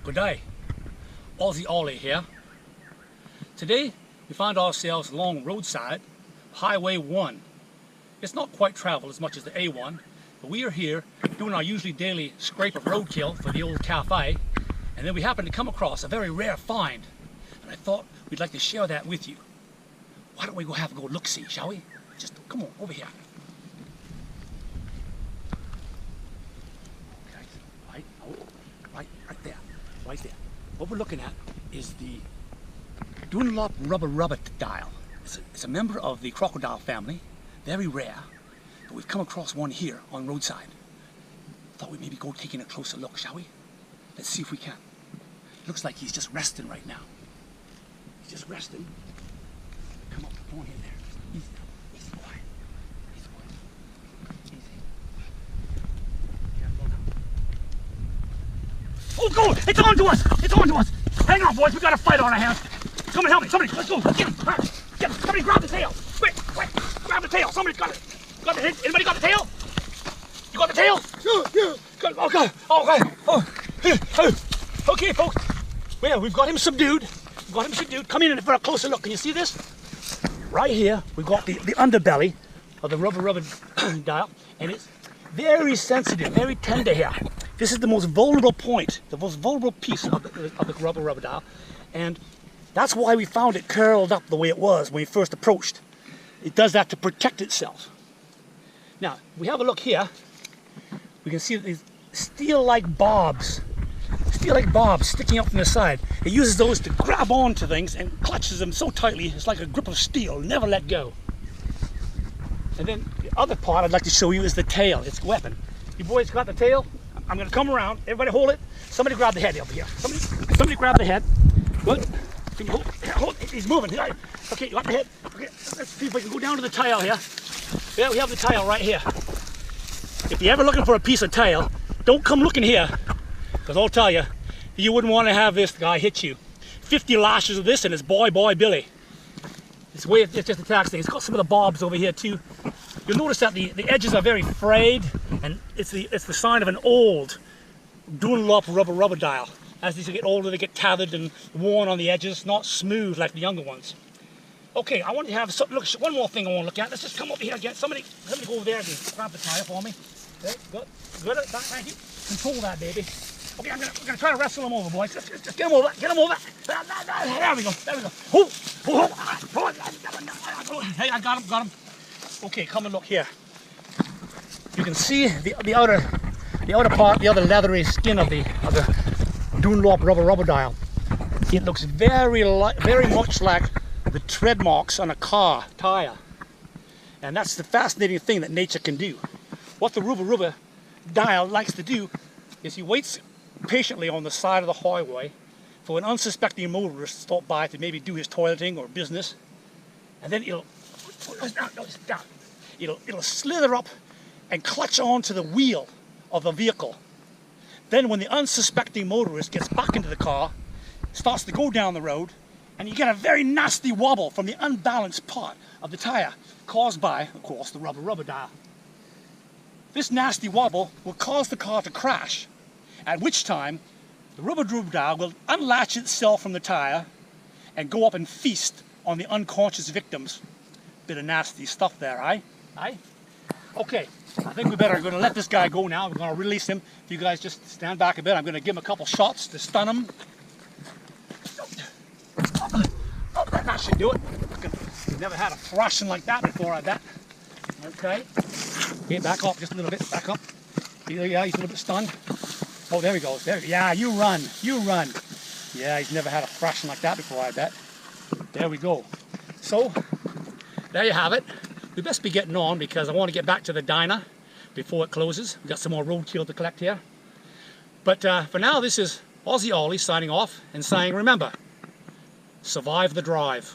Good day, Aussie Ollie here. Today we find ourselves along roadside, Highway 1. It's not quite traveled as much as the A1, but we are here doing our usually daily scrape of roadkill for the old cafe, and then we happen to come across a very rare find, and I thought we'd like to share that with you. Why don't we go have a go look-see, shall we? Just come on, over here. Right there. What we're looking at is the Doonlop rubbarubbadile. It's a member of the crocodile family, very rare, but we've come across one here on roadside. Thought we'd maybe go taking a closer look, shall we? Let's see if we can. Looks like he's just resting right now. He's just resting. Come on in there. Easy boy. Easy boy. Easy. Careful now. Oh, go! It's on to us! It's on to us! Hang on, boys. We got a fight on our hands. Somebody help me. Somebody, let's go. Get him. Get him. Somebody grab the tail. Quick. Grab the tail. Somebody's got it. Got the hit. Anybody got the tail? You got the tail? Yeah. Good. Okay. Okay, folks. Well, we've got him subdued. Come in for a closer look. Can you see this? Right here, we've got the underbelly of the rubbarubbadile, and it's very sensitive, very tender here. This is the most vulnerable point, the most vulnerable piece of the rubbarubbadile, and that's why we found it curled up the way it was when we first approached. It does that to protect itself. Now, we have a look here. We can see these steel-like barbs sticking up from the side. It uses those to grab onto things and clutches them so tightly, it's like a grip of steel, never let go. And then the other part I'd like to show you is the tail, its weapon. You boys got the tail? I'm going to come around. Everybody hold it. Somebody grab the head over here. Somebody grab the head. Good. Hold. He's moving. Okay, you got the head. Okay, let's see if we can go down to the tail here. Yeah, we have the tail right here. If you're ever looking for a piece of tail, don't come looking here, because I'll tell you, you wouldn't want to have this guy hit you. 50 lashes of this and it's boy Billy. It's the way it just attacks things. It's got some of the barbs over here too. You'll notice that the edges are very frayed, and it's the sign of an old Doonlop rubbarubbadile. As these get older, they get tethered and worn on the edges, not smooth like the younger ones. Okay, I want to have look. One more thing I want to look at. Let's just come over here again. Somebody go over there and grab the tire for me. Okay, good. Thank you. Control that, baby. Okay, I'm gonna try to wrestle him over, boys. Just get him over. There we go. Hey, I got him. Okay, come and look here. You can see the outer part, the other leathery skin of the Doonlop rubbarubbadile. It looks very much like the tread marks on a car tire, and that's the fascinating thing that nature can do. What the rubbarubbadile likes to do is he waits patiently on the side of the highway for an unsuspecting motorist to stop by to maybe do his toileting or business, and then it'll slither up and clutch onto the wheel of the vehicle. Then when the unsuspecting motorist gets back into the car, starts to go down the road, and you get a very nasty wobble from the unbalanced part of the tire, caused by, of course, the rubbarubbadile. This nasty wobble will cause the car to crash, at which time the rubbarubbadile will unlatch itself from the tire and go up and feast on the unconscious victims. Bit of nasty stuff there, eh? Okay, I think we better going to let this guy go now. We're going to release him. If you guys just stand back a bit, I'm going to give him a couple shots to stun him. Oh, that should do it. Never had a thrashing like that before, I bet. Okay, back up just a little bit. Back up. Yeah, he's a little bit stunned. Oh, there he goes. Yeah, you run. Yeah, he's never had a thrashing like that before, I bet. There we go. So, there you have it. We best be getting on because I want to get back to the diner before it closes. We've got some more roadkill to collect here. But for now, this is Aussie Ollie signing off and saying, remember, survive the drive.